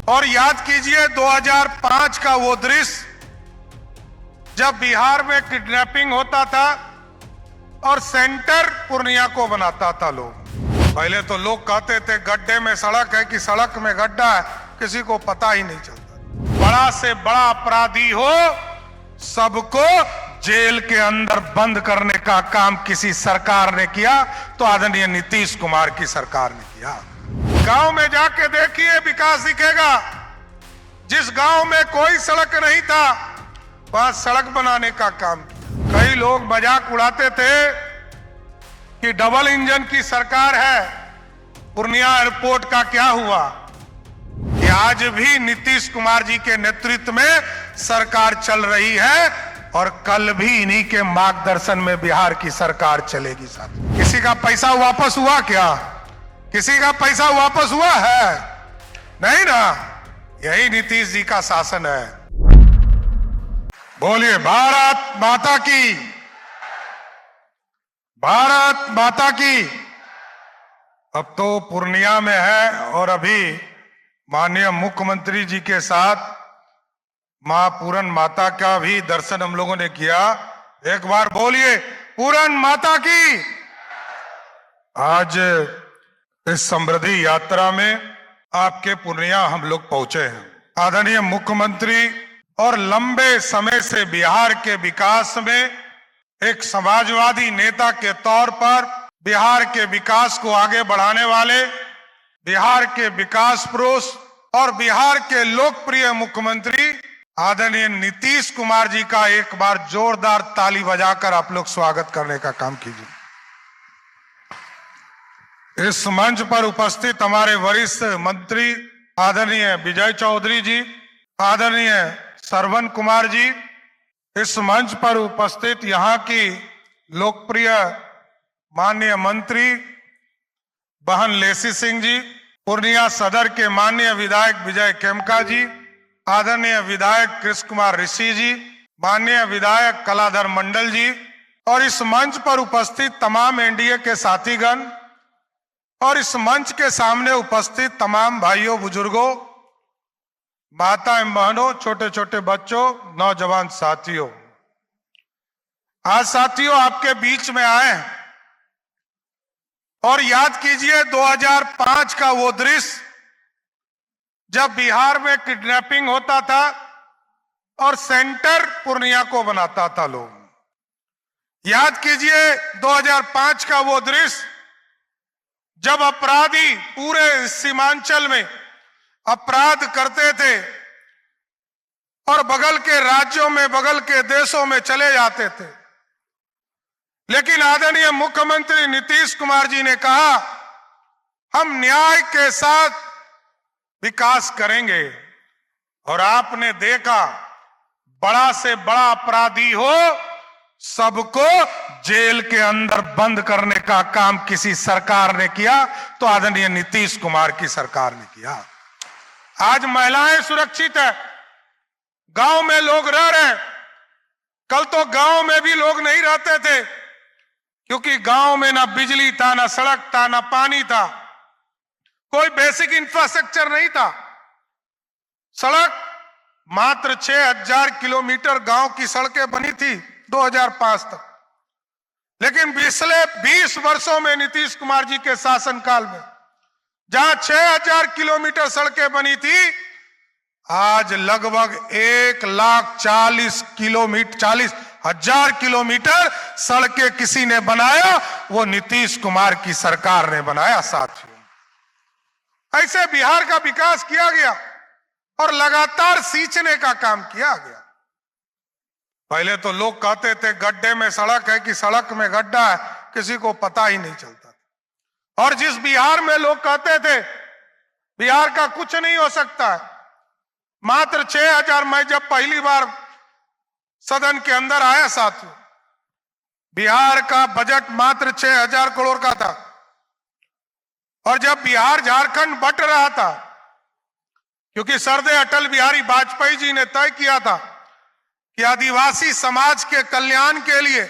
और याद कीजिए 2005 का वो दृश्य जब बिहार में किडनैपिंग होता था और सेंटर पूर्णिया को बनाता था लोग। पहले तो लोग कहते थे गड्ढे में सड़क है कि सड़क में गड्ढा है, किसी को पता ही नहीं चलता। बड़ा से बड़ा अपराधी हो सबको जेल के अंदर बंद करने का काम किसी सरकार ने किया तो आदरणीय नीतीश कुमार की सरकार ने किया। गांव में जाके देखिए विकास दिखेगा। जिस गांव में कोई सड़क नहीं था वहां सड़क बनाने का काम किया। कई लोग मजाक उड़ाते थे कि डबल इंजन की सरकार है, पूर्णिया एयरपोर्ट का क्या हुआ। कि आज भी नीतीश कुमार जी के नेतृत्व में सरकार चल रही है और कल भी इन्हीं के मार्गदर्शन में बिहार की सरकार चलेगी। साथ किसी का पैसा वापस हुआ क्या? किसी का पैसा वापस हुआ है? नहीं ना। यही नीतीश जी का शासन है। बोलिए भारत माता की, भारत माता की। अब तो पूर्णिया में है और अभी माननीय मुख्यमंत्री जी के साथ मां पूरन माता का भी दर्शन हम लोगों ने किया। एक बार बोलिए पूरन माता की। आज इस समृद्धि यात्रा में आपके पूर्णिया हम लोग पहुंचे हैं। आदरणीय मुख्यमंत्री और लंबे समय से बिहार के विकास में एक समाजवादी नेता के तौर पर बिहार के विकास को आगे बढ़ाने वाले, बिहार के विकास पुरुष और बिहार के लोकप्रिय मुख्यमंत्री आदरणीय नीतीश कुमार जी का एक बार जोरदार ताली बजाकर आप लोग स्वागत करने का काम कीजिए। इस मंच पर उपस्थित हमारे वरिष्ठ मंत्री आदरणीय विजय चौधरी जी, आदरणीय श्रवण कुमार जी, इस मंच पर उपस्थित यहाँ की लोकप्रिय माननीय मंत्री बहन लेसी सिंह जी, पूर्णिया सदर के माननीय विधायक विजय खेमका जी, आदरणीय विधायक कृष्ण कुमार ऋषि जी, माननीय विधायक कलाधर मंडल जी और इस मंच पर उपस्थित तमाम एनडीए के साथीगण और इस मंच के सामने उपस्थित तमाम भाइयों बुजुर्गों, माता एवं बहनों, छोटे छोटे बच्चों, नौजवान साथियों, आज साथियों आपके बीच में आए हैं और याद कीजिए 2005 का वो दृश्य जब बिहार में किडनैपिंग होता था और सेंटर पूर्णिया को बनाता था लोग। याद कीजिए 2005 का वो दृश्य जब अपराधी पूरे सीमांचल में अपराध करते थे और बगल के राज्यों में, बगल के देशों में चले जाते थे। लेकिन आदरणीय मुख्यमंत्री नीतीश कुमार जी ने कहा हम न्याय के साथ विकास करेंगे और आपने देखा बड़ा से बड़ा अपराधी हो सबको जेल के अंदर बंद करने का काम किसी सरकार ने किया तो आदरणीय नीतीश कुमार की सरकार ने किया। आज महिलाएं सुरक्षित है, गांव में लोग रह रहे हैं। कल तो गांव में भी लोग नहीं रहते थे क्योंकि गांव में ना बिजली था, ना सड़क था, ना पानी था, कोई बेसिक इंफ्रास्ट्रक्चर नहीं था। सड़क मात्र 6000 किलोमीटर गांव की सड़कें बनी थी 2005 तक। लेकिन पिछले 20 वर्षों में नीतीश कुमार जी के शासनकाल में जहां 6000 किलोमीटर सड़कें बनी थी, आज लगभग 1,40,000 किलोमीटर सड़कें किसी ने बनाया, वो नीतीश कुमार की सरकार ने बनाया। साथियों ऐसे बिहार का विकास किया गया और लगातार सींचने का काम किया गया। पहले तो लोग कहते थे गड्ढे में सड़क है कि सड़क में गड्ढा है, किसी को पता ही नहीं चलता था। और जिस बिहार में लोग कहते थे बिहार का कुछ नहीं हो सकता है, मात्र 6000, मैं जब पहली बार सदन के अंदर आया साथियों, बिहार का बजट मात्र 6000 करोड़ का था और जब बिहार झारखंड बंट रहा था, क्योंकि सरदे अटल बिहारी वाजपेयी जी ने तय किया था कि आदिवासी समाज के कल्याण के लिए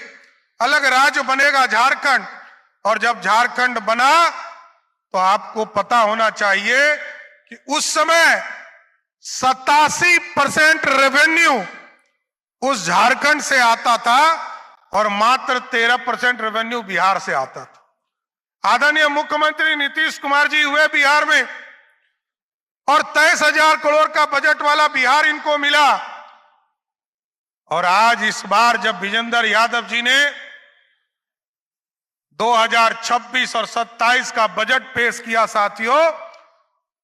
अलग राज्य बनेगा झारखंड, और जब झारखंड बना तो आपको पता होना चाहिए कि उस समय 87% रेवेन्यू उस झारखंड से आता था और मात्र 13% रेवेन्यू बिहार से आता था। आदरणीय मुख्यमंत्री नीतीश कुमार जी हुए बिहार में और 23,000 करोड़ का बजट वाला बिहार इनको मिला। और आज इस बार जब विजेंद्र यादव जी ने 2026 और 27 का बजट पेश किया साथियों,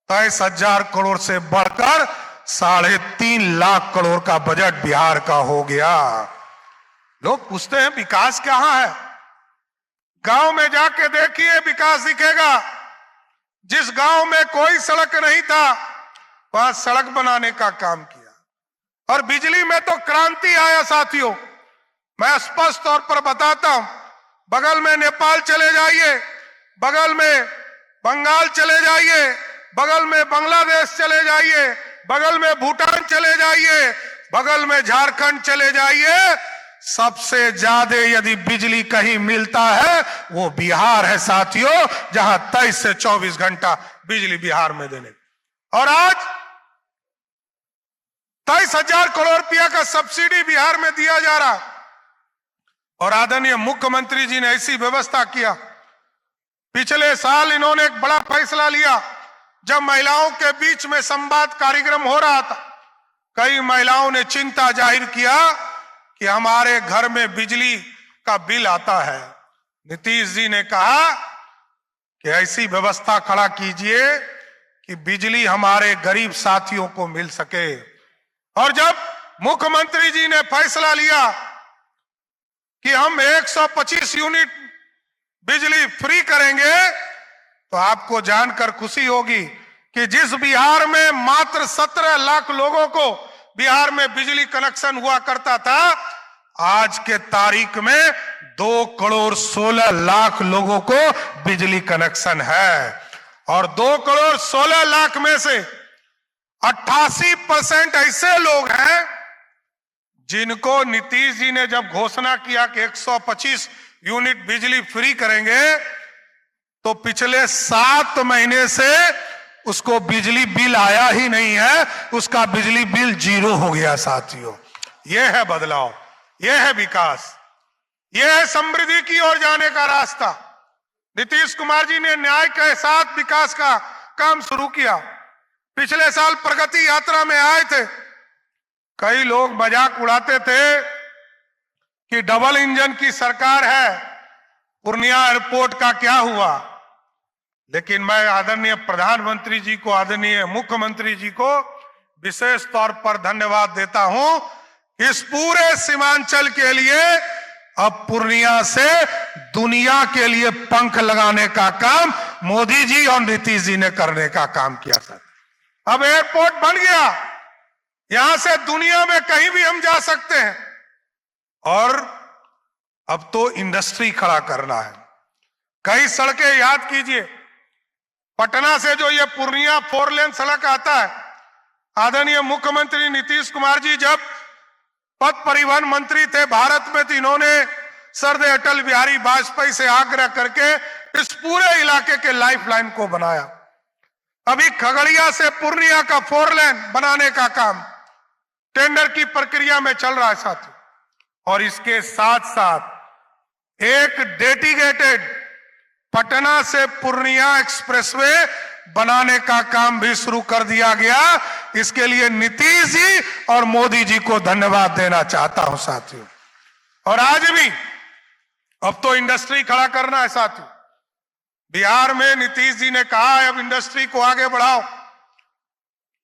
23,000 करोड़ से बढ़कर 3.5 लाख करोड़ का बजट बिहार का हो गया। लोग पूछते हैं विकास कहां है? गांव में जाके देखिए, विकास दिखेगा। जिस गांव में कोई सड़क नहीं था वहां सड़क बनाने का काम किया। और बिजली में तो क्रांति आया साथियों। मैं स्पष्ट तौर पर बताता हूं, बगल में नेपाल चले जाइए, बगल में बंगाल चले जाइए, बगल में बांग्लादेश चले जाइए, बगल में भूटान चले जाइए, बगल में झारखंड चले जाइए, सबसे ज्यादा यदि बिजली कहीं मिलता है वो बिहार है साथियों, जहां 23 से 24 घंटा बिजली बिहार में देने। और आज 23,000 करोड़ रुपया का सब्सिडी बिहार में दिया जा रहा। और आदरणीय मुख्यमंत्री जी ने ऐसी व्यवस्था किया। पिछले साल इन्होंने एक बड़ा फैसला लिया, जब महिलाओं के बीच में संवाद कार्यक्रम हो रहा था। कई महिलाओं ने चिंता जाहिर किया कि हमारे घर में बिजली का बिल आता है। नीतीश जी ने कहा कि ऐसी व्यवस्था खड़ा कीजिए कि बिजली हमारे गरीब साथियों को मिल सके। और जब मुख्यमंत्री जी ने फैसला लिया कि हम 125 यूनिट बिजली फ्री करेंगे, तो आपको जानकर खुशी होगी कि जिस बिहार में मात्र 17 लाख लोगों को बिहार में बिजली कनेक्शन हुआ करता था, आज के तारीख में 2,16,00,000 लोगों को बिजली कनेक्शन है। और 2,16,00,000 में से 88% ऐसे लोग हैं जिनको नीतीश जी ने जब घोषणा किया कि 125 यूनिट बिजली फ्री करेंगे, तो पिछले 7 महीने से उसको बिजली बिल आया ही नहीं है, उसका बिजली बिल 0 हो गया साथियों। यह है बदलाव, यह है विकास, यह है समृद्धि की ओर जाने का रास्ता। नीतीश कुमार जी ने न्याय के साथ विकास का काम शुरू किया। पिछले साल प्रगति यात्रा में आए थे, कई लोग मजाक उड़ाते थे कि डबल इंजन की सरकार है, पूर्णिया एयरपोर्ट का क्या हुआ। लेकिन मैं आदरणीय प्रधानमंत्री जी को, आदरणीय मुख्यमंत्री जी को विशेष तौर पर धन्यवाद देता हूं। इस पूरे सीमांचल के लिए अब पूर्णिया से दुनिया के लिए पंख लगाने का काम मोदी जी और नीतीश जी ने करने का काम किया था। अब एयरपोर्ट बन गया, यहां से दुनिया में कहीं भी हम जा सकते हैं। और अब तो इंडस्ट्री खड़ा करना है। कई सड़कें याद कीजिए, पटना से जो ये पूर्णिया 4 लेन सड़क आता है, आदरणीय मुख्यमंत्री नीतीश कुमार जी जब पथ परिवहन मंत्री थे भारत में, तो इन्होंने सरदार अटल बिहारी वाजपेयी से आग्रह करके इस पूरे इलाके के लाइफलाइन को बनाया। अभी खगड़िया से पूर्णिया का 4 लेन बनाने का काम टेंडर की प्रक्रिया में चल रहा है साथियों। और इसके साथ साथ एक डेडिकेटेड पटना से पूर्णिया एक्सप्रेसवे बनाने का काम भी शुरू कर दिया गया। इसके लिए नीतीश जी और मोदी जी को धन्यवाद देना चाहता हूं साथियों। और आज भी अब तो इंडस्ट्री खड़ा करना है साथियों। बिहार में नीतीश जी ने कहा है अब इंडस्ट्री को आगे बढ़ाओ।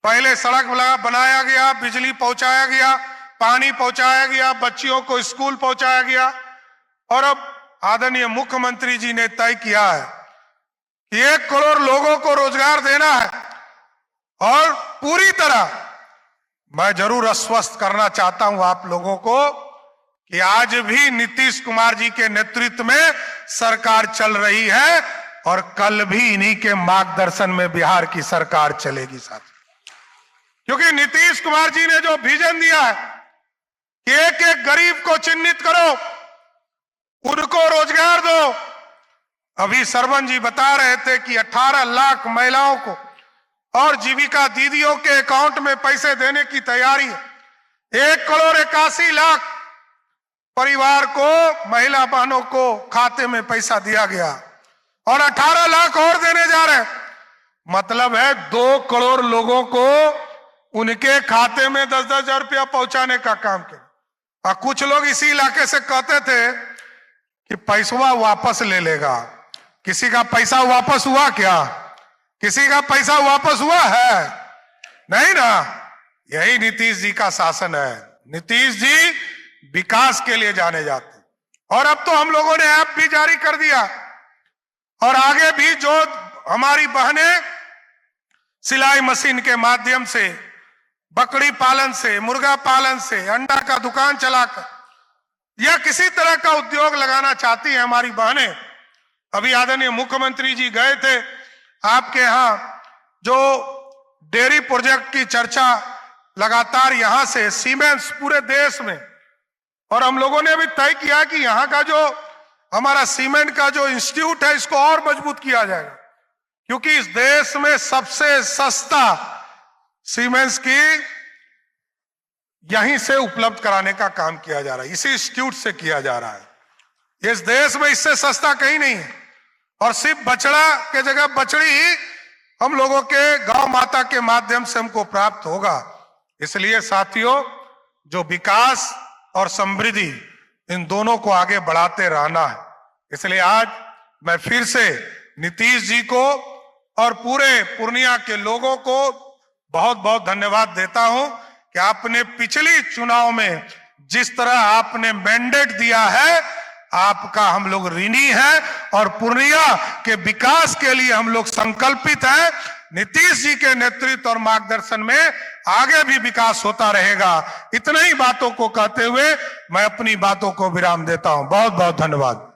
पहले सड़क बनाया गया, बिजली पहुंचाया गया, पानी पहुंचाया गया, बच्चियों को स्कूल पहुंचाया गया। और अब आदरणीय मुख्यमंत्री जी ने तय किया है कि 1 करोड़ लोगों को रोजगार देना है। और पूरी तरह मैं जरूर आश्वस्त करना चाहता हूं आप लोगों को कि आज भी नीतीश कुमार जी के नेतृत्व में सरकार चल रही है और कल भी इन्हीं के मार्गदर्शन में बिहार की सरकार चलेगी साथ। क्योंकि नीतीश कुमार जी ने जो विजन दिया है कि एक एक गरीब को चिन्हित करो, उनको रोजगार दो। अभी सरवन जी बता रहे थे कि 18 लाख महिलाओं को और जीविका दीदियों के अकाउंट में पैसे देने की तैयारी है। 1,81,00,000 परिवार को, महिला बहनों को खाते में पैसा दिया गया और 18 लाख और देने जा रहे हैं। मतलब है 2 करोड़ लोगों को उनके खाते में 10-10 हजार रुपया पहुंचाने का काम किया। और कुछ लोग इसी इलाके से कहते थे कि पैसा वापस ले लेगा। किसी का पैसा वापस हुआ क्या? किसी का पैसा वापस हुआ है? नहीं ना। यही नीतीश जी का शासन है। नीतीश जी विकास के लिए जाने जाते। और अब तो हम लोगों ने ऐप भी जारी कर दिया और आगे भी जो हमारी बहनें सिलाई मशीन के माध्यम से, बकरी पालन से, मुर्गा पालन से, अंडा का दुकान चलाकर या किसी तरह का उद्योग लगाना चाहती हैं हमारी बहनें। अभी आदरणीय मुख्यमंत्री जी गए थे आपके यहां, जो डेयरी प्रोजेक्ट की चर्चा लगातार यहां से सीमेंस पूरे देश में, और हम लोगों ने अभी तय किया कि यहां का जो हमारा सीमेंट का जो इंस्टीट्यूट है इसको और मजबूत किया जाएगा, क्योंकि इस देश में सबसे सस्ता सीमेंस की यहीं से उपलब्ध कराने का काम किया जा रहा है, इसी इंस्टीट्यूट से किया जा रहा है। इस देश में इससे सस्ता कहीं नहीं है। और सिर्फ बछड़ा के जगह बछड़ी ही हम लोगों के गौ माता के माध्यम से हमको प्राप्त होगा। इसलिए साथियों, जो विकास और समृद्धि, इन दोनों को आगे बढ़ाते रहना है। इसलिए आज मैं फिर से नीतीश जी को और पूरे पूर्णिया के लोगों को बहुत बहुत धन्यवाद देता हूं कि आपने पिछली चुनाव में जिस तरह आपने मैंडेट दिया है, आपका हम लोग ऋणी हैं और पूर्णिया के विकास के लिए हम लोग संकल्पित हैं। नीतीश जी के नेतृत्व और मार्गदर्शन में आगे भी विकास होता रहेगा। इतने ही बातों को कहते हुए मैं अपनी बातों को विराम देता हूं। बहुत बहुत धन्यवाद।